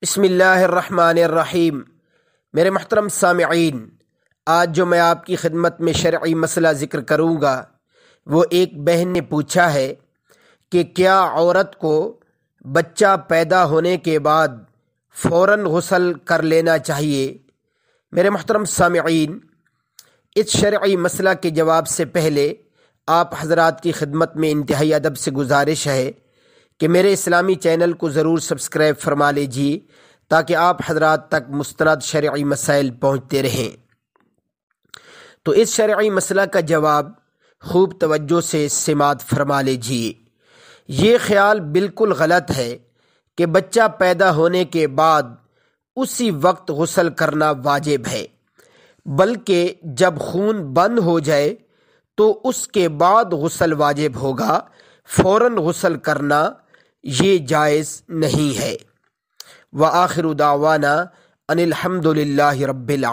بسم اللہ الرحمن الرحیم۔ میرے محترم سامعین، آج جو میں آپ کی خدمت میں شرعی مسئلہ ذکر کروں گا وہ ایک بہن نے پوچھا ہے کہ کیا عورت کو بچہ پیدا ہونے کے بعد فوراً غسل کر لینا چاہیے؟ میرے محترم سامعین، اس شرعی مسئلہ کے جواب سے پہلے آپ حضرات کی خدمت میں انتہائی ادب سے گزارش ہے کہ میرے اسلامی چینل کو ضرور سبسکرائب فرما لیجیے تاکہ آپ حضرات تک مستند شرعی مسائل پہنچتے رہیں۔ تو اس شرعی مسئلہ کا جواب خوب توجہ سے سماعت فرما لیجیے۔ یہ خیال بالکل غلط ہے کہ بچہ پیدا ہونے کے بعد اسی وقت غسل کرنا واجب ہے، بلکہ جب خون بند ہو جائے تو اس کے بعد غسل واجب ہوگا۔ فوراً غسل کرنا یہ جائز نہیں ہے۔ وآخر دعوانا ان الحمد للہ رب العالمین۔